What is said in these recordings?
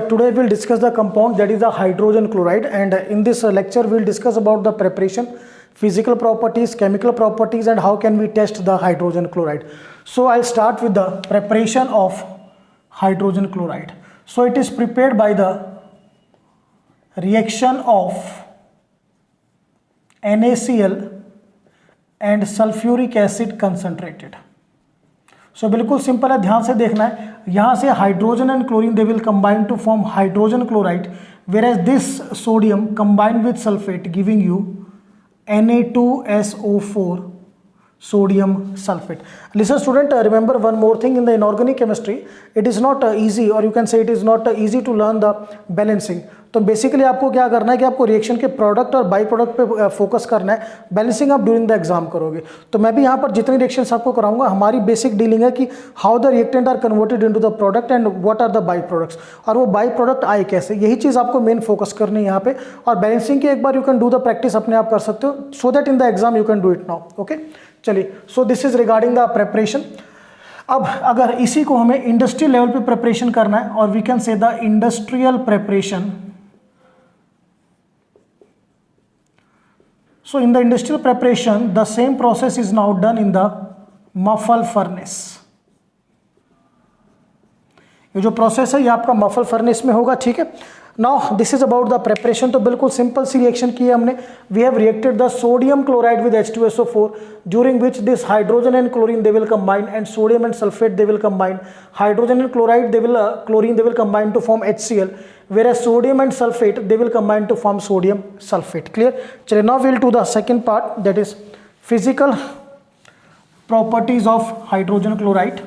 today we'll discuss the compound that is the hydrogen chloride, and in this lecture we'll discuss about the preparation, physical properties, chemical properties, and how can we test the hydrogen chloride. So I'll start with the preparation of hydrogen chloride. So it is prepared by the reaction of NaCl and sulfuric acid concentrated. सो बिल्कुल simple है, ध्यान से देखना है. यहाँ से hydrogen and chlorine they will combine to form hydrogen chloride, whereas this sodium combine with sulphate giving you Na2SO4 sodium sulfate. Listen student, remember one more thing in the inorganic chemistry, it is not easy, or you can say it is not easy to learn the balancing. तो basically आपको क्या करना है कि आपको reaction के product और by product पे फोकस करना है. बैलेंसिंग आप ड्यूरिंग द एग्जाम करोगे. तो मैं भी यहाँ पर जितनी रिएक्शंस आपको कराऊंगा, हमारी बेसिक डीलिंग है कि how the reactant are converted into the product and what are the by products, और वो बाई प्रोडक्ट आए कैसे, यही चीज़ आपको मेन फोकस करनी है यहाँ पे. और बैलेंसिंग की एक बार you can do the practice अपने आप कर सकते हो, so that in the exam you can do it now. Okay, चलिए. So this is regarding the preparation. अब अगर इसी को हमें इंडस्ट्रियल लेवल पे प्रिपरेशन करना है, और we can say the industrial preparation. So in the industrial preparation, the same process is now done in the muffle furnace. ये जो प्रोसेस है ये आपका मफल फर्नेस में होगा. ठीक है. Now this is about the preparation. तो बिल्कुल सिंपल सी रिएक्शन की है हमने. We have reacted the sodium chloride with H2SO4, during which this hydrogen and chlorine they will combine, and sodium and sulphate they will combine. Hydrogen and chloride they will chlorine they will combine to form HCl, whereas sodium and sulfate they will combine to form sodium sulfate. Clear? Chale, now we'll do the second part, that is physical properties of hydrogen chloride.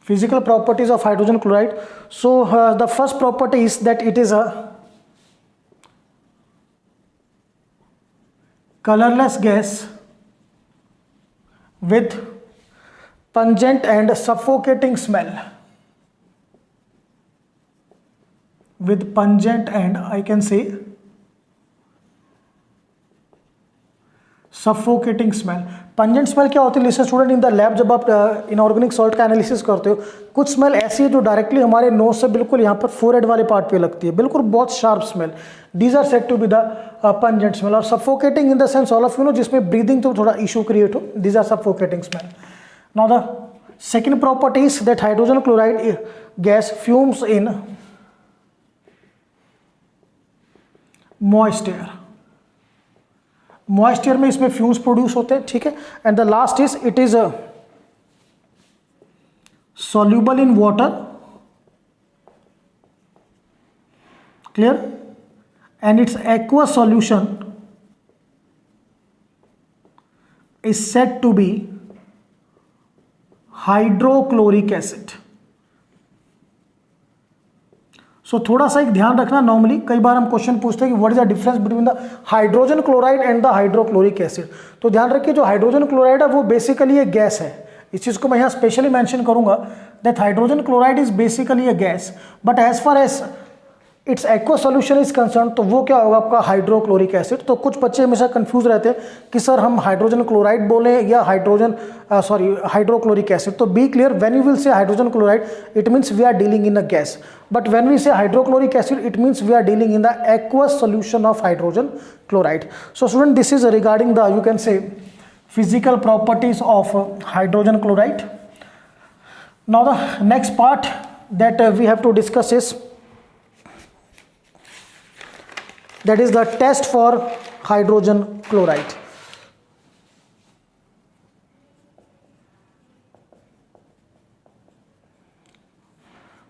Physical properties of hydrogen chloride. So the first property is that it is a colorless gas with pungent and suffocating smell. With pungent and I can say suffocating smell. Pungent smell क्या होती है listen student? In the lab जब आप inorganic salt का analysis करते हो, कुछ smell ऐसी है जो डायरेक्टली हमारे नोज से बिल्कुल यहाँ पर फोरहेड वाले पार्ट पे लगती है, बिल्कुल बहुत sharp smell. These are said to be the pungent smell. और suffocating in the sense all of you know जिसमें ब्रीदिंग तो थोड़ा इशू क्रिएट हो, these are suffocating smell. Now the second property is that hydrogen chloride gas fumes in moisture. Moisture में इसमें fumes produce होते हैं. ठीक है. And the last is it is soluble in water. Clear? And its aqueous solution is said to be hydrochloric acid. सो थोड़ा सा एक ध्यान रखना, नॉर्मली कई बार हम क्वेश्चन पूछते हैं कि what is the difference between the hydrogen chloride and the hydrochloric acid. तो ध्यान रखिए जो हाइड्रोजन क्लोराइड है वो बेसिकली एक गैस है. इस चीज़ को मैं यहाँ स्पेशली मेंशन करूंगा that hydrogen chloride is basically a gas, but as far as its aqua solution is concern तो वो क्या होगा आपका हाइड्रोक्लोरिक एसिड. तो कुछ बच्चे हमेशा कंफ्यूज रहते हैं कि सर हम हाइड्रोजन क्लोराइड बोलें या हाइड्रोक्लोरिक एसिड. तो be clear, when you will say hydrogen chloride it means we are dealing in a gas, but when we say hydrochloric acid it means we are dealing in the aqueous solution of hydrogen chloride. So student, this is regarding the you can say physical properties of hydrogen chloride. Now the next part that we have to discuss is that is the test for hydrogen chloride.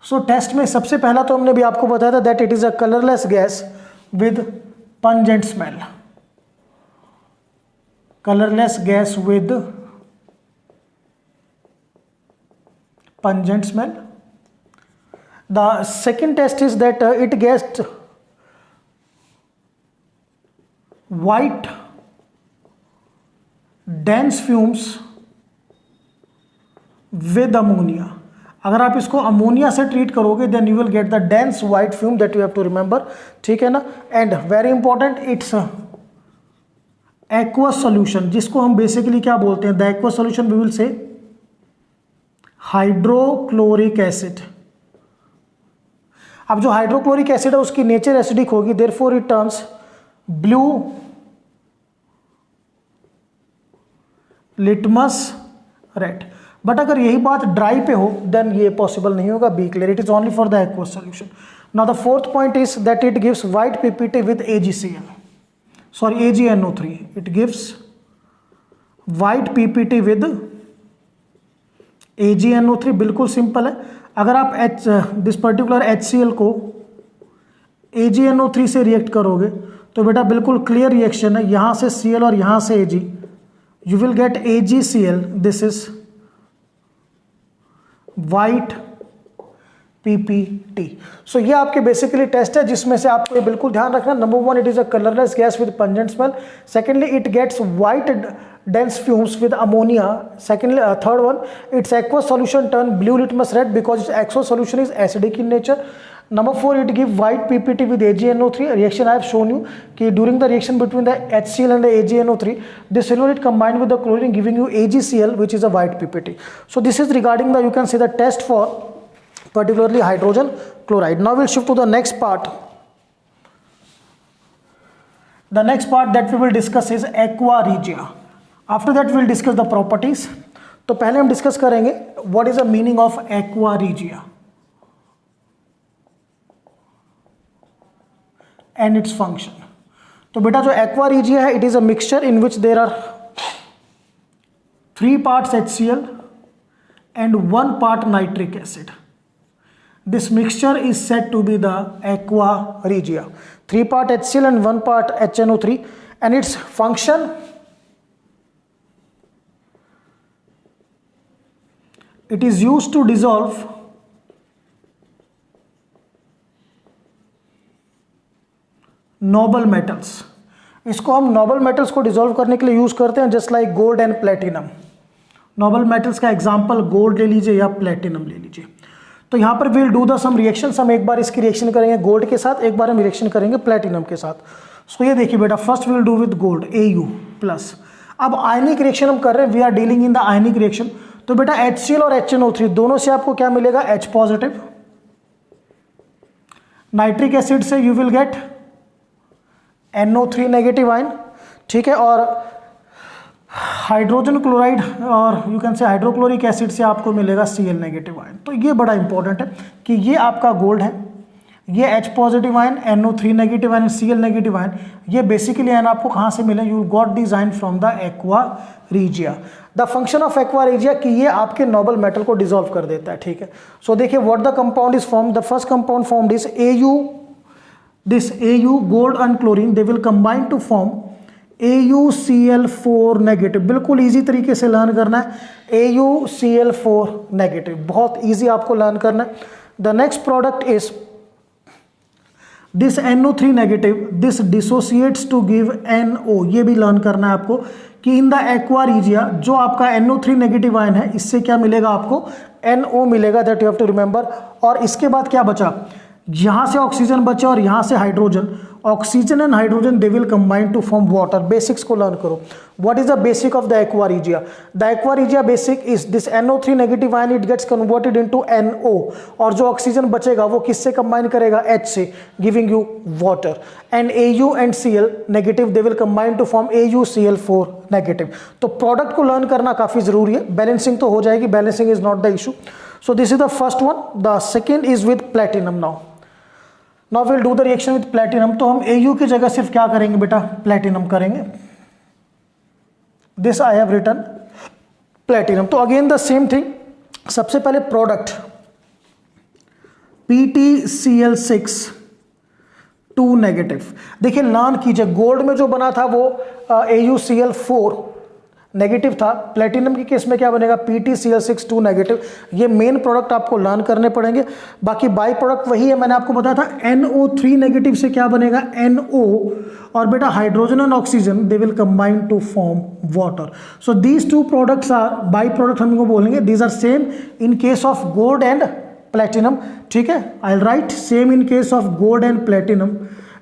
So test में सबसे पहला तो हमने भी आपको बताया था that it is a colourless gas with pungent smell. Colourless gas with pungent smell. The second test is that it gets white dense fumes with ammonia. अगर आप इसको अमोनिया से ट्रीट करोगे then you will get the dense white fume that you have to remember, ठीक है ना। And very important, its aqueous solution, जिसको हम बेसिकली क्या बोलते हैं, the aqueous solution we will say hydrochloric acid. अब जो हाइड्रोक्लोरिक एसिड है उसकी नेचर एसिडिक होगी, therefore it turns blue litmus red. But अगर यही बात ड्राई पे हो देन ये पॉसिबल नहीं होगा, be clear, it is only for the aqueous solution. Now the fourth point is that it gives white PPT with AgCl, sorry AgNO3, it gives white PPT with AgNO3। बिल्कुल simple है, अगर आप this particular HCl को AgNO3 से react करोगे तो बेटा बिल्कुल क्लियर रिएक्शन है, यहां से Cl और यहां से Ag, you will get AgCl, this is white PPT। सो ये आपके बेसिकली टेस्ट है जिसमें से आपको ये बिल्कुल ध्यान रखना, number 1 it is a colourless gas with pungent smell, secondly it gets white dense fumes with ammonia, secondly third one its aqueous solution turn blue litmus red because its aqueous solution is acidic in nature, number 4 it give white PPT with AgNO3 reaction I have shown you कि during the reaction between the HCl and the AgNO3 this solute combined with the chlorine giving you AgCl which is a white PPT. So this is regarding the, you can see the test for particularly hydrogen chloride. Now we'll shift to the next part. The next part that we will discuss is aqua regia. After that we'll discuss the properties. तो पहले हम discuss करेंगे what is the meaning of aqua regia and its function. तो बेटा जो aqua regia है, it is a mixture in which there are 3 parts HCl and 1 part nitric acid. This mixture is said to be the aqua regia. 3 part HCl and 1 part HNO3, and its function, it is used to dissolve noble metals. इसको हम noble metals को dissolve करने के लिए use करते हैं, just like gold and platinum. Noble metals का example gold ले लीजिए या प्लेटिनम ले लीजिए। तो यहाँ पर will do the some reactions, हम एक बार इसकी रिएक्शन करेंगे गोल्ड के साथ, एक बार हम रिएक्शन करेंगे प्लेटिनम के साथ। सो ये देखिए बेटा, first will do with gold Au plus. अब आयनिक रिएक्शन हम कर रहे हैं, we are dealing in the ionic reaction. तो बेटा HCl और HNO3 दोनों से आपको क्या मिलेगा, H पॉजिटिव। नाइट्रिक एसिड से you will gate NO3 negative ion, ठीक है। और हाइड्रोजन क्लोराइड और you can say hydrochloric acid से आपको मिलेगा Cl नेगेटिव आयन। तो ये बड़ा इंपॉर्टेंट है कि ये आपका गोल्ड है, ये H positive ion, NO3 negative ion, Cl negative ion, ये बेसिकली आयन आपको कहाँ से मिले, you got this ion from the aqua regia. The function of aqua regia कि ये आपके नोबल मेटल को डिसॉल्व कर देता है, ठीक है। सो देखिए what the compound is form, the first compound formed is Au, this Au gold and chlorine they will combine to form AuCl4 negative. बिल्कुल इजी तरीके से लर्न करना है, AuCl4 नेगेटिव, बहुत इजी आपको लर्न करना है। The next product is this NO3 negative, this dissociates to give NO। ये भी लर्न करना है आपको कि इन द एक्वा रीजिया जो आपका NO3 नेगेटिव आयन है, इससे क्या मिलेगा आपको, NO मिलेगा, that you have to remember. और इसके बाद क्या बचा, यहाँ से ऑक्सीजन बचे और यहाँ से hydrogen, oxygen and hydrogen they will combine to form water. Basics को लर्न करो, what is the basic of the aqua regia. The aqua regia basic is this NO3 negative ion, it gets converted into NO, और जो oxygen बचेगा वो किससे combine करेगा, H से, giving you water. And Au and Cl negative they will combine to form AuCl4 negative. तो product को learn करना काफी जरूरी है, बैलेंसिंग तो हो जाएगी, balancing is not the issue. So this is the first one. The second is with platinum. Now will do the reaction with platinum. तो हम Au की जगह सिर्फ क्या करेंगे बेटा, प्लेटिनम करेंगे। This I have written platinum. तो अगेन द सेम थिंग, सबसे पहले प्रोडक्ट PtCl6 2 नेगेटिव। देखिए लर्न कीजिए, गोल्ड में जो बना था वो AuCl4 नेगेटिव था। प्लेटिनम के केस में क्या बनेगा, PtCl6 2 नेगेटिव। ये मेन प्रोडक्ट आपको लर्न करने पड़ेंगे। बाकी बाई प्रोडक्ट वही है, मैंने आपको बताया था NO3 नेगेटिव से क्या बनेगा, NO, और बेटा hydrogen and oxygen they will combine to form water. So these two products are by product, हम इनको बोलेंगे these are same in case of gold and platinum. ठीक है, I write same in case of gold and platinum.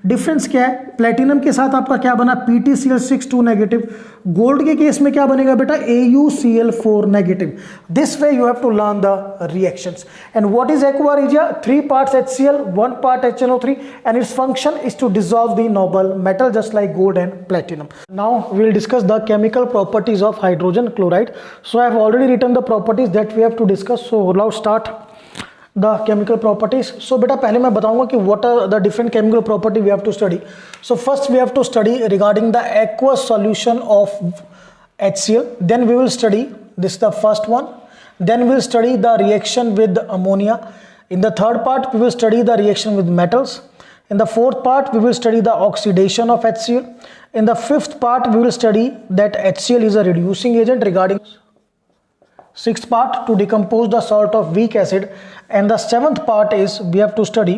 Difference क्या है, platinum के साथ आपका क्या बना, PtCl6 2 नेगेटिव। गोल्ड के केस में क्या बनेगा बेटा, AuCl4 negative. This way you have to learn the reactions. And what is aqua regia, 3 parts HCl 1 part HNO3 and its function is to dissolve the noble metal just like gold and platinum. Now we will discuss the chemical properties of hydrogen chloride. So I have already written the properties that we have to discuss. So now start the chemical properties. So beta पहले मैं बताऊंगा कि what are the different chemical property we have to study. So first we have to study regarding the aqueous solution of HCl. Then we will study, this is the first one. Then we will study the reaction with ammonia. In the third part we will study the reaction with metals. In the fourth part we will study the oxidation of HCl. In the fifth part we will study that HCl is a reducing agent regarding. Sixth part to decompose the salt of weak acid, and the seventh part is we have to study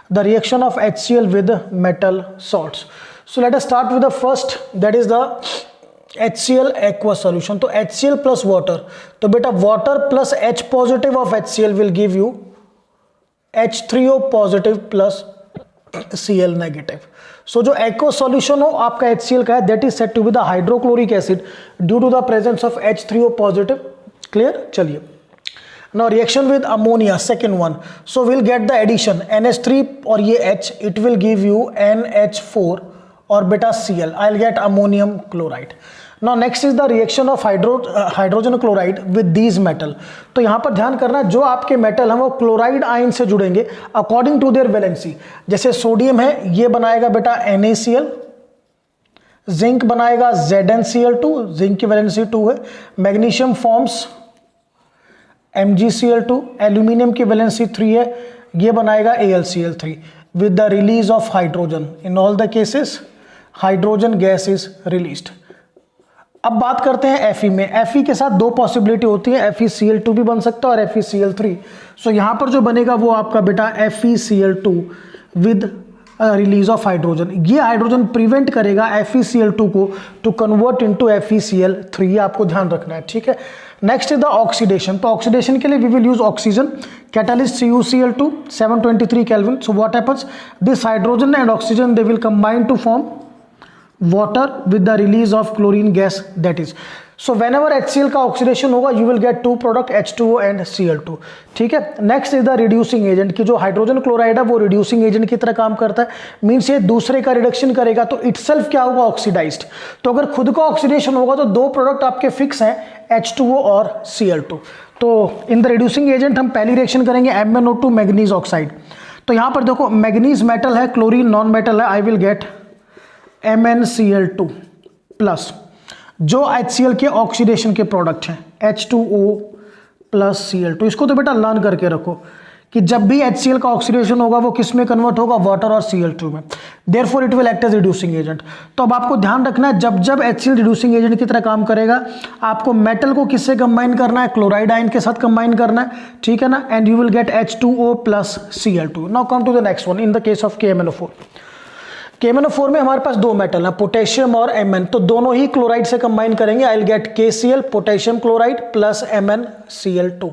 the reaction of HCl with metal salts. So let us start with the first, that is the HCl aqueous solution. तो HCl plus water, तो बेटा water plus H positive of HCl will give you H3O positive plus Cl negative. So जो aqueous solution हो आपका HCl का है, that is said to be the hydrochloric acid due to the presence of H3O positive. Clear? चलिए, now reaction with ammonia, second one. So we'll get the addition NH3 और ये H, it will give you NH4 और बेटा Cl, I'll get ammonium chloride. Now next is the reaction of hydrogen chloride with these metal. तो यहाँ पर ध्यान करना, जो आपके मेटल हैं वो क्लोराइड आयन से जुड़ेंगे अकॉर्डिंग टू देयर वैलेंसी। जैसे सोडियम है, ये बनाएगा बेटा NaCl, जिंक बनाएगा ZnCl2, जिंक की वैलेंसी 2 है। मैग्नीशियम फॉर्म्स MgCl2, एल्यूमिनियम की वैलेंसी 3 है, ये बनाएगा AlCl3 with the release of hydrogen. In all the cases hydrogen gas is released. अब बात करते हैं Fe में। Fe के साथ दो पॉसिबिलिटी होती है, FeCl2 भी बन सकता है और FeCl3। सो यहाँ पर जो बनेगा वो आपका बेटा FeCl2 with release of hydrogen. ये हाइड्रोजन प्रिवेंट करेगा FeCl2 को टू कन्वर्ट इनटू FeCl3, ये आपको ध्यान रखना है। ठीक है, नेक्स्ट इज द ऑक्सीडेशन। तो ऑक्सीडेशन के लिए we will use oxygen, catalyst CuCl2 723 kelvin. So what happens, this hydrogen and oxygen they will combine to form water with the release of chlorine gas, that is. So whenever HCl का oxidation होगा you will get two product H2O and Cl2. ठीक है, next is the reducing agent, की जो hydrogen chloride है वो reducing agent की तरह काम करता है। मीन्स ये दूसरे का रिडक्शन करेगा तो इटसेल्फ क्या होगा, ऑक्सीडाइज्ड। तो अगर खुद का ऑक्सीडेशन होगा तो दो प्रोडक्ट आपके फिक्स हैं, H2O और Cl2। तो इन द रिड्यूसिंग एजेंट हम पहली रिएक्शन करेंगे MnO2 मैग्नीज ऑक्साइड। तो यहाँ पर देखो मैग्नीज मेटल है, क्लोरीन नॉन मेटल है, आई विल गेट MnCl2 प्लस जो HCl के ऑक्सीडेशन के प्रोडक्ट हैं H2O प्लस Cl2। इसको तो बेटा लर्न करके रखो कि जब भी HCl का ऑक्सीडेशन होगा वो किस में कन्वर्ट होगा, वाटर और Cl2 में। Therefore it will act as reducing agent. तो अब आपको ध्यान रखना है, जब जब HCl रिड्यूसिंग एजेंट की तरह काम करेगा आपको मेटल को किससे कंबाइन करना है, क्लोराइड आयन के साथ कंबाइन करना है। ठीक है ना, and you will get H2O plus Cl2। Now come to the next one, in the case of KMnO4। KMnO4 में हमारे पास दो मेटल हैं, पोटेशियम और Mn, तो दोनों ही क्लोराइड से कंबाइन करेंगे। I will get KCl potassium chloride plus MnCl2।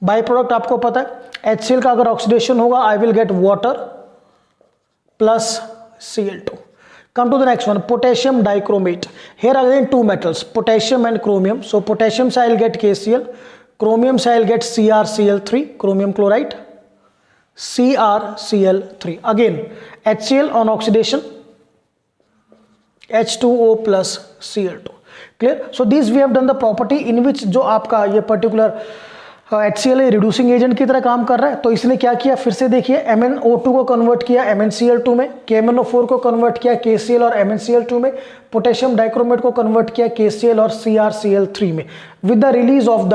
By product आपको पता है HCl का अगर ऑक्सीडेशन होगा I will get water plus Cl2। Come to the next one, potassium dichromate. Here again two metals, potassium and chromium. So potassium से I will get KCl, chromium से I will get CrCl3, chromium chloride CrCl3। Again HCl on oxidation H2O plus Cl2। Clear? So this we have done the property in विच जो आपका ये particular HCl reducing agent की तरह काम कर रहा है। तो इसने क्या किया, फिर से देखिए, MnO2 को कन्वर्ट किया MnCl2 में, KMnO4 को कन्वर्ट किया KCl और MnCl2 में, पोटेशियम डाइक्रोमेट को कन्वर्ट किया KCl और CrCl3 में with the release of the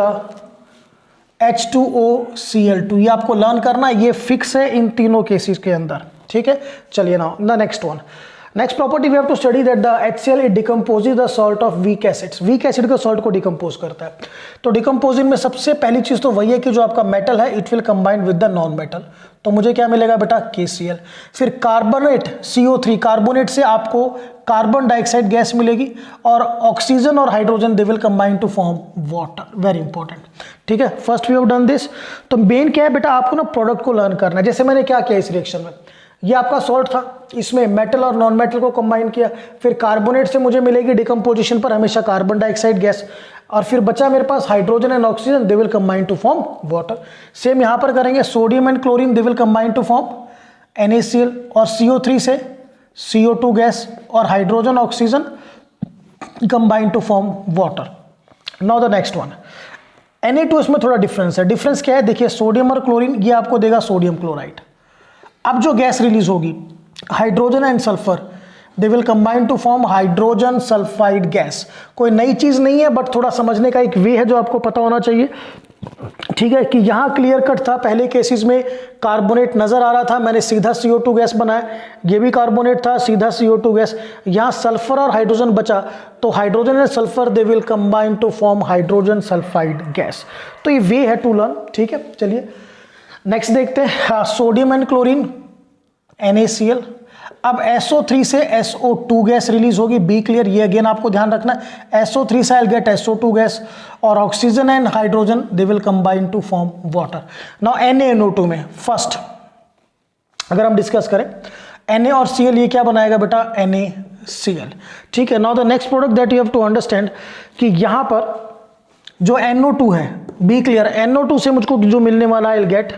H2O Cl2। ये आपको लर्न करना है, ये फिक्स है इन तीनों केसेस के अंदर। ठीक है, चलिए now the next one. Next property we have to study that the HCl it decomposes the salt of weak acids, weak acid के सॉल्ट को डिकम्पोज करता है। तो डिकम्पोजिंग में सबसे पहली चीज तो वही है कि जो आपका मेटल है it will combine with the non metal, तो मुझे क्या मिलेगा बेटा KCl। फिर कार्बोनेट CO3, कार्बोनेट से आपको कार्बन डाइऑक्साइड गैस मिलेगी और ऑक्सीजन और hydrogen they will combine to form water, very important. ठीक है, first we have done this. तो मेन क्या है बेटा, आपको ना प्रोडक्ट को लर्न करना है। जैसे मैंने क्या किया इस रिएक्शन में, ये आपका सॉल्ट था, इसमें मेटल और नॉन मेटल को कंबाइन किया, फिर कार्बोनेट से मुझे मिलेगी डिकम्पोजिशन पर हमेशा कार्बन डाइऑक्साइड गैस, और फिर बचा मेरे पास hydrogen and oxygen, they will combine to form water. Same यहां पर करेंगे, sodium and chlorine they will combine to form NaCl, और CO3 से CO2 गैस और hydrogen oxygen combine to form water. Now the next one Na2, इसमें थोड़ा difference है। Difference क्या है, देखिए सोडियम और क्लोरीन ये आपको देगा सोडियम क्लोराइड। अब जो गैस रिलीज होगी hydrogen and sulphur, they will combine to form hydrogen sulphide gas. कोई नई चीज नहीं है, बट थोड़ा समझने का एक वे है जो आपको पता होना चाहिए। ठीक है, कि यहां क्लियर कट था, पहले केसेस में कार्बोनेट नजर आ रहा था, मैंने सीधा CO2 गैस बनाया, ये भी कार्बोनेट था, सीधा CO2 गैस। यहां सल्फर और हाइड्रोजन बचा, तो hydrogen and sulphur they will combine to form hydrogen sulphide gas. तो ये वे है टू लर्न। ठीक है, चलिए नेक्स्ट देखते हैं, सोडियम एंड क्लोरीन NaCl। अब SO3 से SO2 गैस रिलीज होगी, बी क्लियर, ये अगेन आपको ध्यान रखना है। SO3 से आई गेट SO2 गैस, और oxygen and hydrogen they will combine to form water. Now NaNO2 में फर्स्ट अगर हम डिस्कस करें, Na और Cl ये क्या बनाएगा बेटा, NaCl। ठीक है, now the next product that you have to understand कि यहां पर जो NO2 है, बी क्लियर, NO2 से मुझको जो मिलने वाला है, गेट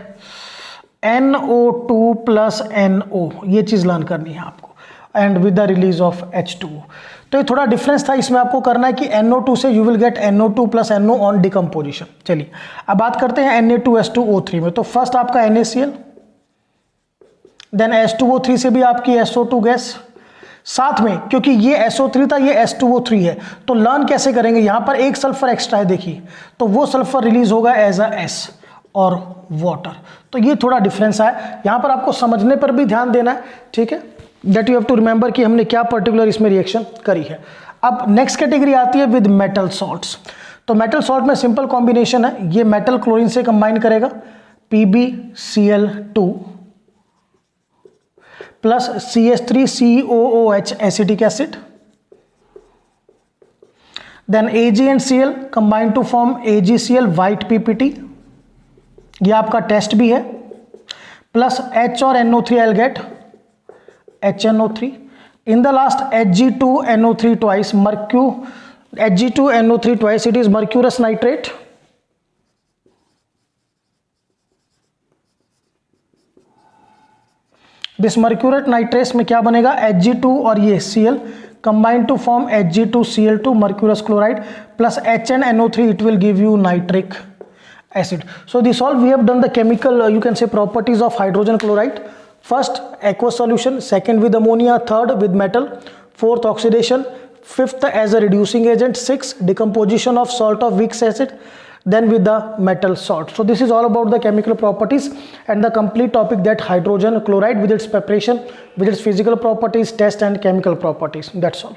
NO2 प्लस NO, ये चीज लर्न करनी है आपको, and with the release of H2O। तो ये थोड़ा डिफरेंस था, इसमें आपको करना है कि NO2 से you will gate NO2 plus NO on decomposition. चलिए अब बात करते हैं Na2H2O3 में। तो फर्स्ट आपका NaCl, देन H2O3 से भी आपकी SO2 गैस, साथ में क्योंकि ये SO3 था, ये H2O3 है, तो लर्न कैसे करेंगे, यहां पर एक सल्फर एक्स्ट्रा है देखिए, तो वो सल्फर रिलीज होगा एज अ S और वाटर। तो ये थोड़ा डिफरेंस है, यहां पर आपको समझने पर भी ध्यान देना है। ठीक है, that you have to remember कि हमने क्या पर्टिकुलर इसमें रिएक्शन करी है। अब नेक्स्ट कैटेगरी आती है विद मेटल सॉल्ट्स। तो मेटल सॉल्ट में सिंपल कॉम्बिनेशन है, ये मेटल क्लोरीन से कंबाइन करेगा, PbCl2 plus CH3COOH acetic acid, then Ag and Cl combine to form AgCl white PPT, ये आपका टेस्ट भी है, प्लस H और NO3 I get HNO3, in the last Hg2NO3 twice, Hg2NO3 twice, it is mercurous nitrate, this mercurate nitrates में क्या बनेगा, Hg2 और ये Cl combine to form Hg2Cl2 mercurous chloride plus HNNO3, it will give you nitric acid. So this all we have done the chemical you can say properties of hydrogen chloride. First aqueous solution, second with ammonia, third with metal, fourth oxidation, fifth as a reducing agent, sixth decomposition of salt of weak acid, then with the metal salt. So this is all about the chemical properties and the complete topic that hydrogen chloride with its preparation, with its physical properties, test and chemical properties. That's all.